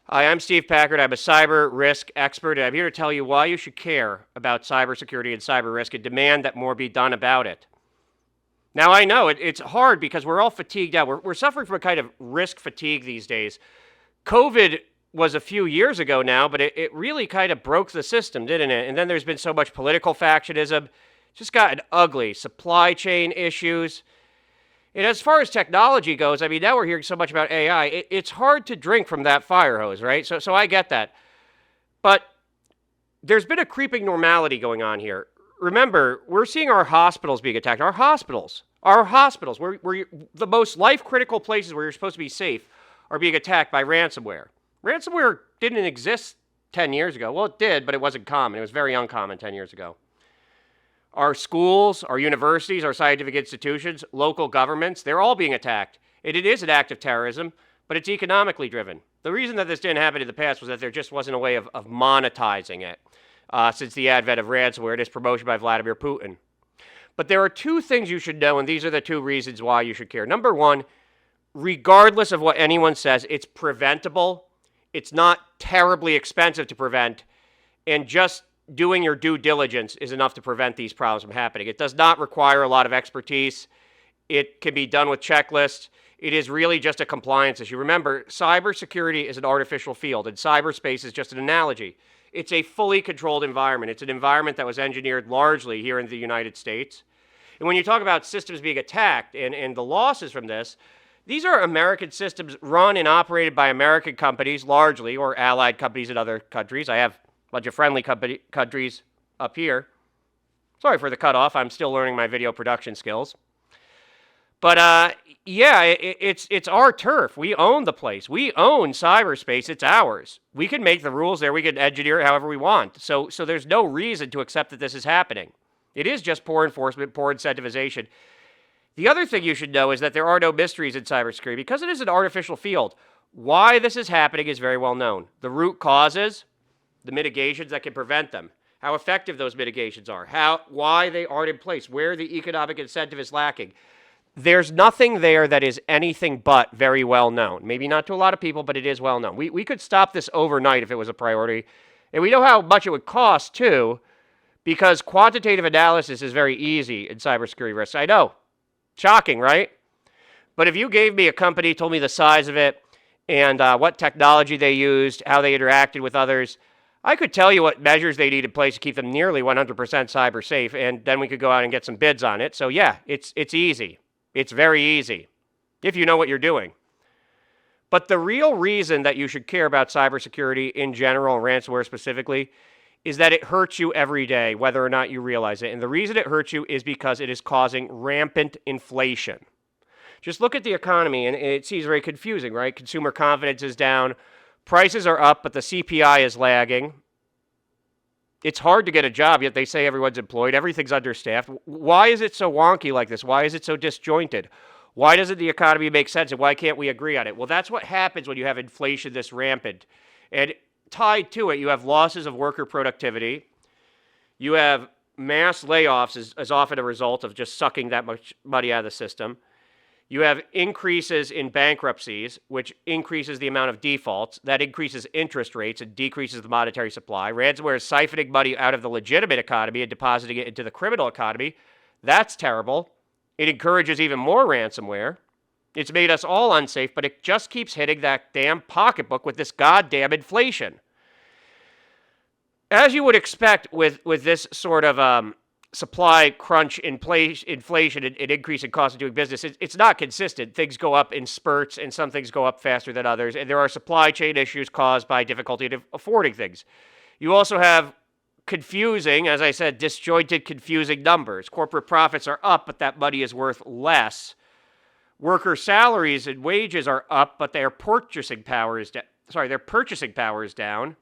Hi, I'm Steve Packard. I'm a cyber risk expert, and I'm here to tell you why you should care about cybersecurity and cyber risk and demand that more be done about it. Now, I know it's hard because we're all fatigued out. We're suffering from a kind of risk fatigue these days. COVID was a few years ago now, but it really kind of broke the system, didn't it? And then there's been so much political factionism. It's just gotten ugly. Supply chain issues. And as far as technology goes, I mean, now we're hearing so much about AI. It's hard to drink from that fire hose, right? So I get that. But there's been a creeping normality going on here. Remember, we're seeing our hospitals being attacked. Our hospitals, where the most life critical places where you're supposed to be safe, are being attacked by ransomware. Ransomware didn't exist 10 years ago. Well, it did, but it wasn't common. It was very uncommon 10 years ago. Our schools, our universities, our scientific institutions, local governments, they're all being attacked. And it is an act of terrorism, but it's economically driven. The reason that this didn't happen in the past was that there just wasn't a way of monetizing it since the advent of ransomware and its promotion by Vladimir Putin. But there are two things you should know, and these are the two reasons why you should care. Number one, regardless of what anyone says, it's preventable. It's not terribly expensive to prevent, and just doing your due diligence is enough to prevent these problems from happening. It does not require a lot of expertise. It can be done with checklists. It is really just a compliance issue. Remember, cybersecurity is an artificial field, and cyberspace is just an analogy. It's a fully controlled environment. It's an environment that was engineered largely here in the United States. And when you talk about systems being attacked and the losses from this, these are American systems run and operated by American companies largely, or allied companies in other countries. I have a bunch of friendly countries up here. Sorry for the cutoff. I'm still learning my video production skills. But yeah, it's our turf. We own the place. We own cyberspace. It's ours. We can make the rules there. We can engineer it however we want. So there's no reason to accept that this is happening. It is just poor enforcement, poor incentivization. The other thing you should know is that there are no mysteries in cybersecurity. Because it is an artificial field, why this is happening is very well known. The root causes, the mitigations that can prevent them, how effective those mitigations are, why they aren't in place, where the economic incentive is lacking. There's nothing there that is anything but very well known. Maybe not to a lot of people, but it is well known. We could stop this overnight if it was a priority. And we know how much it would cost, too, because quantitative analysis is very easy in cybersecurity risks. I know. Shocking, right? But if you gave me a company, told me the size of it, and what technology they used, how they interacted with others, I could tell you what measures they need in place to keep them nearly 100% cyber safe, and then we could go out and get some bids on it. So yeah, it's easy. It's very easy if you know what you're doing. But the real reason that you should care about cybersecurity in general, and ransomware specifically, is that it hurts you every day, whether or not you realize it. And the reason it hurts you is because it is causing rampant inflation. Just look at the economy, and it seems very confusing, right? Consumer confidence is down. Prices are up, but the CPI is lagging. It's hard to get a job, yet they say everyone's employed. Everything's understaffed. Why is it so wonky like this? Why is it so disjointed? Why doesn't the economy make sense, and why can't we agree on it? Well, that's what happens when you have inflation this rampant. And tied to it, you have losses of worker productivity. You have mass layoffs as often a result of just sucking that much money out of the system. You have increases in bankruptcies, which increases the amount of defaults. That increases interest rates and decreases the monetary supply. Ransomware is siphoning money out of the legitimate economy and depositing it into the criminal economy. That's terrible. It encourages even more ransomware. It's made us all unsafe, but it just keeps hitting that damn pocketbook with this goddamn inflation. As you would expect with this sort of supply crunch, inflation, and increase in cost of doing business, it's not consistent. Things go up in spurts, and some things go up faster than others. And there are supply chain issues caused by difficulty in affording things. You also have confusing, as I said, disjointed, confusing numbers. Corporate profits are up, but that money is worth less. Worker salaries and wages are up, but their purchasing power is down.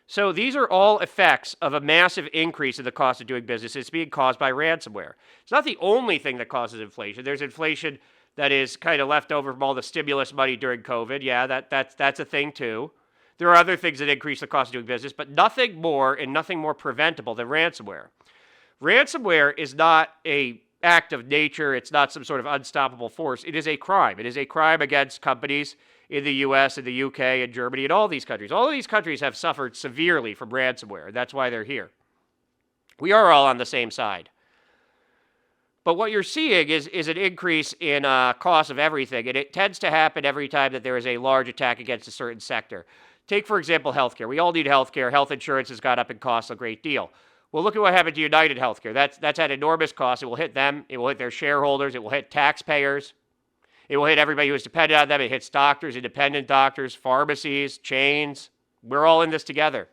So these are all effects of a massive increase in the cost of doing business. It's being caused by ransomware. It's not the only thing that causes inflation. There's inflation that is kind of left over from all the stimulus money during COVID. Yeah, that's a thing too. There are other things that increase the cost of doing business, but nothing more preventable than ransomware. Ransomware is not a act of nature. It's not some sort of unstoppable force. It is a crime. It is a crime against companies. in the US and the UK and Germany and all these countries. All of these countries have suffered severely from ransomware. That's why they're here. We are all on the same side. But what you're seeing is an increase in cost of everything, and it tends to happen every time that there is a large attack against a certain sector. Take, for example, healthcare. We all need healthcare. Health insurance has gone up in cost a great deal. Well, look at what happened to United Healthcare. That's had enormous costs. It will hit them. It will hit their shareholders. It will hit taxpayers. It will hit everybody who is dependent on them. It hits doctors, independent doctors, pharmacies, chains. We're all in this together.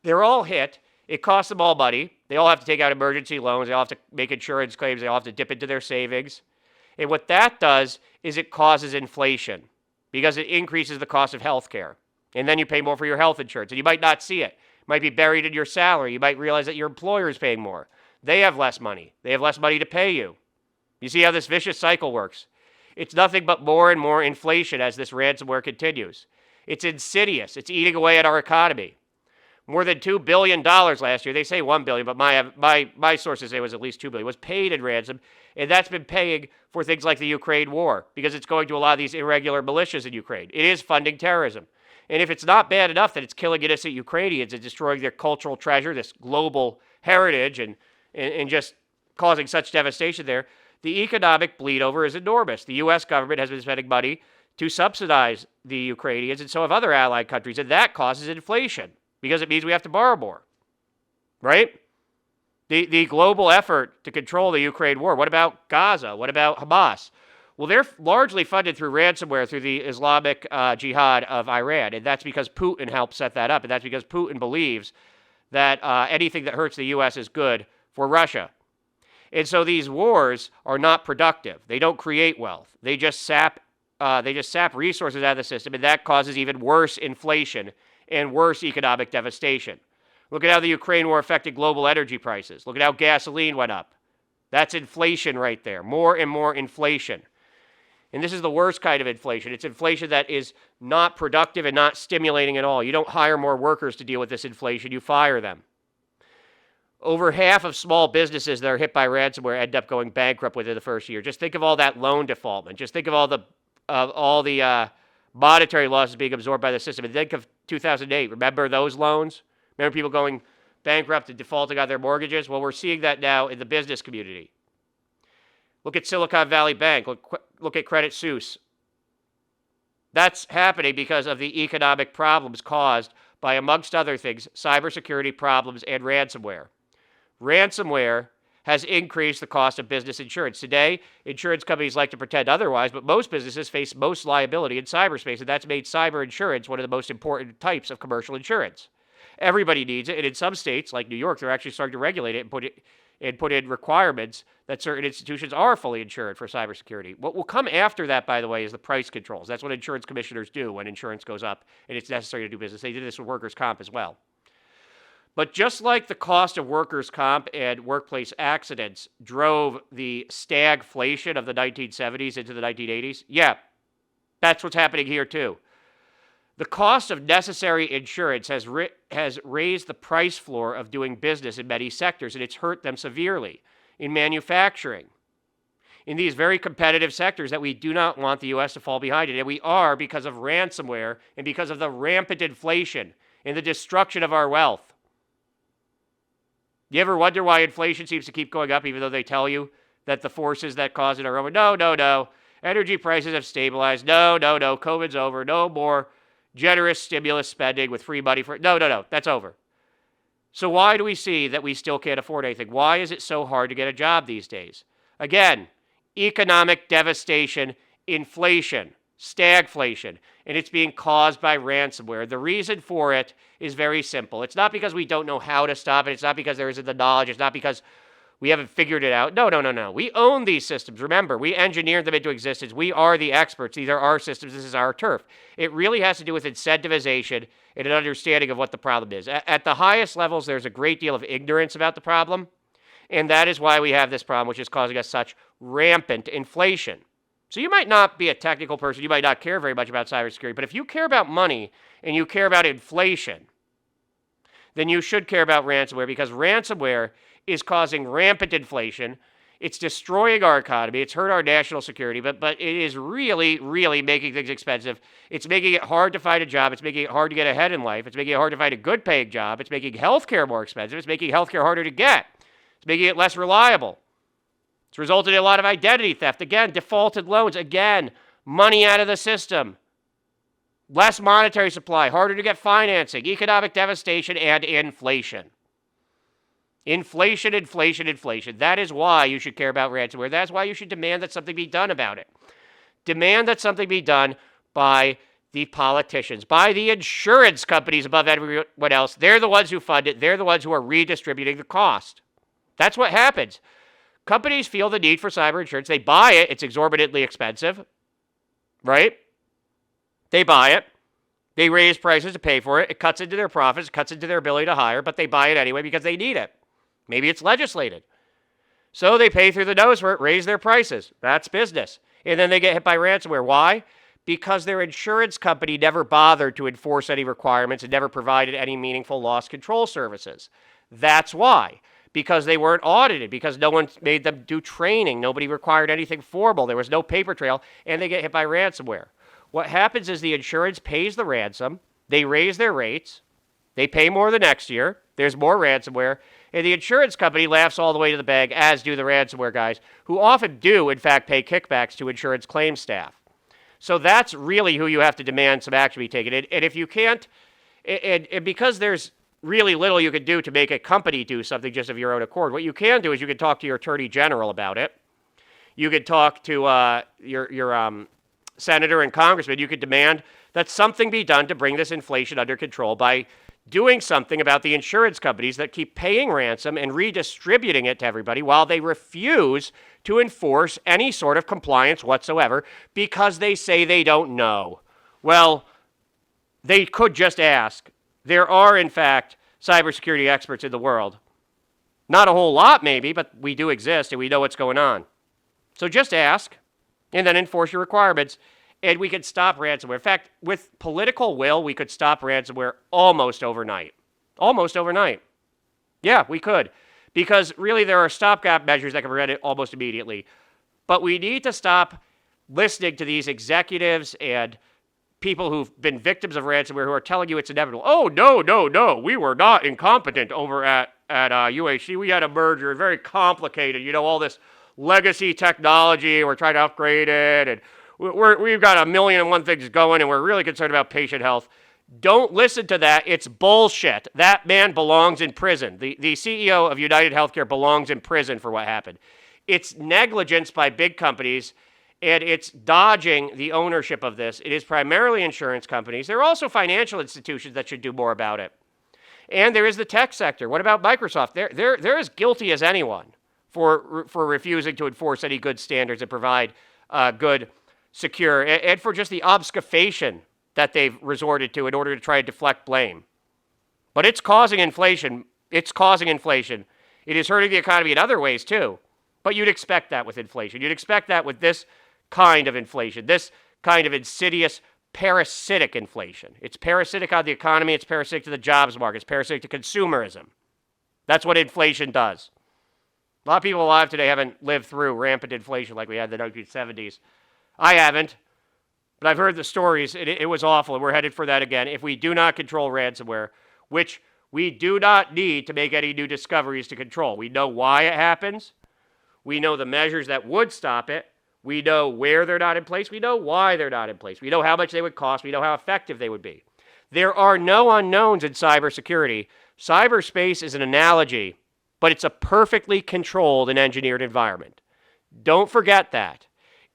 They're all hit. It costs them all money. They all have to take out emergency loans. They all have to make insurance claims. They all have to dip into their savings. And what that does is it causes inflation because it increases the cost of health care. And then you pay more for your health insurance. And you might not see it. It might be buried in your salary. You might realize that your employer is paying more. They have less money. They have less money to pay you. You see how this vicious cycle works? It's nothing but more and more inflation as this ransomware continues. It's insidious. It's eating away at our economy. More than $2 billion last year. They say $1 billion, but my sources say it was at least $2 billion. Was paid in ransom, and that's been paying for things like the Ukraine war because it's going to a lot of these irregular militias in Ukraine. It is funding terrorism. And if it's not bad enough that it's killing innocent Ukrainians and destroying their cultural treasure, this global heritage, and just causing such devastation there, the economic bleed over is enormous. The U.S. government has been spending money to subsidize the Ukrainians, and so have other allied countries, and that causes inflation because it means we have to borrow more, right? The global effort to control the Ukraine war. What about Gaza? What about Hamas? Well, they're largely funded through ransomware through the Islamic Jihad of Iran, and that's because Putin helped set that up, and that's because Putin believes that anything that hurts the U.S. is good for Russia. And so these wars are not productive. They don't create wealth. They just sap resources out of the system, and that causes even worse inflation and worse economic devastation. Look at how the Ukraine war affected global energy prices. Look at how gasoline went up. That's inflation right there. More and more inflation. And this is the worst kind of inflation. It's inflation that is not productive and not stimulating at all. You don't hire more workers to deal with this inflation. You fire them. Over half of small businesses that are hit by ransomware end up going bankrupt within the first year. Just think of all that loan defaultment. Just think of all the monetary losses being absorbed by the system. And think of 2008. Remember those loans? Remember people going bankrupt and defaulting on their mortgages? Well, we're seeing that now in the business community. Look at Silicon Valley Bank. Look at Credit Suisse. That's happening because of the economic problems caused by, amongst other things, cybersecurity problems and ransomware. Ransomware has increased the cost of business insurance. Today, insurance companies like to pretend otherwise, but most businesses face most liability in cyberspace, and that's made cyber insurance one of the most important types of commercial insurance. Everybody needs it, and in some states, like New York, they're actually starting to regulate it and put in requirements that certain institutions are fully insured for cybersecurity. What will come after that, by the way, is the price controls. That's what insurance commissioners do when insurance goes up and it's necessary to do business. They did this with workers' comp as well. But just like the cost of workers' comp and workplace accidents drove the stagflation of the 1970s into the 1980s, yeah, that's what's happening here too. The cost of necessary insurance has raised the price floor of doing business in many sectors, and it's hurt them severely in manufacturing, in these very competitive sectors that we do not want the U.S. to fall behind in. And we are because of ransomware and because of the rampant inflation and the destruction of our wealth. You ever wonder why inflation seems to keep going up even though they tell you that the forces that cause it are over? No. Energy prices have stabilized. No. COVID's over. No more generous stimulus spending with free money for... No. That's over. So why do we see that we still can't afford anything? Why is it so hard to get a job these days? Again, economic devastation, inflation, stagflation, and it's being caused by ransomware. The reason for it is very simple. It's not because we don't know how to stop it. It's not because there isn't the knowledge. It's not because we haven't figured it out. No. We own these systems. Remember, we engineered them into existence. We are the experts. These are our systems. This is our turf. It really has to do with incentivization and an understanding of what the problem is. At the highest levels, there's a great deal of ignorance about the problem, and that is why we have this problem, which is causing us such rampant inflation. So you might not be a technical person. You might not care very much about cybersecurity, but if you care about money and you care about inflation, then you should care about ransomware, because ransomware is causing rampant inflation. It's destroying our economy. It's hurt our national security, but it is really, really making things expensive. It's making it hard to find a job. It's making it hard to get ahead in life. It's making it hard to find a good paying job. It's making healthcare more expensive. It's making healthcare harder to get. It's making it less reliable. It's resulted in a lot of identity theft. Again, defaulted loans. Again, money out of the system. Less monetary supply, harder to get financing, economic devastation, and inflation. Inflation, inflation, inflation. That is why you should care about ransomware. That's why you should demand that something be done about it. Demand that something be done by the politicians, by the insurance companies above everyone else. They're the ones who fund it. They're the ones who are redistributing the cost. That's what happens. Companies feel the need for cyber insurance. They buy it. It's exorbitantly expensive, right? They buy it. They raise prices to pay for it. It cuts into their profits, cuts into their ability to hire, but they buy it anyway because they need it. Maybe it's legislated. So they pay through the nose for it, raise their prices. That's business. And then they get hit by ransomware. Why? Because their insurance company never bothered to enforce any requirements and never provided any meaningful loss control services. That's why. Because they weren't audited, because no one made them do training. Nobody required anything formal. There was no paper trail, and they get hit by ransomware. What happens is the insurance pays the ransom. They raise their rates. They pay more the next year. There's more ransomware. And the insurance company laughs all the way to the bank, as do the ransomware guys, who often do, in fact, pay kickbacks to insurance claims staff. So that's really who you have to demand some action be taken. And if you can't, and because there's really little you can do to make a company do something just of your own accord, what you can do is you can talk to your attorney general about it. You could talk to your senator and congressman. You could demand that something be done to bring this inflation under control by doing something about the insurance companies that keep paying ransom and redistributing it to everybody while they refuse to enforce any sort of compliance whatsoever because they say they don't know. Well, they could just ask. There are, in fact, cybersecurity experts in the world. Not a whole lot, maybe, but we do exist and we know what's going on. So just ask and then enforce your requirements, and we could stop ransomware. In fact, with political will, we could stop ransomware almost overnight. Almost overnight. Yeah, we could. Because really there are stopgap measures that can prevent it almost immediately. But we need to stop listening to these executives and people who've been victims of ransomware who are telling you it's inevitable. Oh, no. We were not incompetent over at UHC. We had a merger, very complicated, all this legacy technology. We're trying to upgrade it, and we've got 1,000,001 things going, and we're really concerned about patient health. Don't listen to that. It's bullshit. That man belongs in prison. The CEO of United Healthcare belongs in prison for what happened. It's negligence by big companies, and it's dodging the ownership of this. It is primarily insurance companies. There are also financial institutions that should do more about it. And there is the tech sector. What about Microsoft? They're as guilty as anyone for refusing to enforce any good standards and provide good, secure, and for just the obfuscation that they've resorted to in order to try to deflect blame. But it's causing inflation. It is hurting the economy in other ways too. But you'd expect that with inflation. You'd expect that with this kind of inflation, this kind of insidious parasitic inflation. It's parasitic on the economy. It's parasitic to the jobs market. It's parasitic to consumerism. That's what inflation does. A lot of people alive today haven't lived through rampant inflation like we had in the 1970s. I haven't, but I've heard the stories. It was awful, and we're headed for that again if we do not control ransomware, which we do not need to make any new discoveries to control. We know why it happens. We know the measures that would stop it. We know where they're not in place. We know why they're not in place. We know how much they would cost. We know how effective they would be. There are no unknowns in cybersecurity. Cyberspace is an analogy, but it's a perfectly controlled and engineered environment. Don't forget that.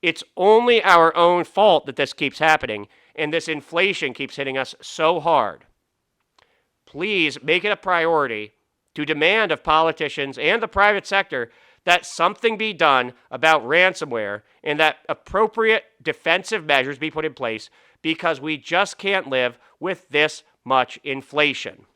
It's only our own fault that this keeps happening, and this inflation keeps hitting us so hard. Please make it a priority to demand of politicians and the private sector that something be done about ransomware and that appropriate defensive measures be put in place, because we just can't live with this much inflation.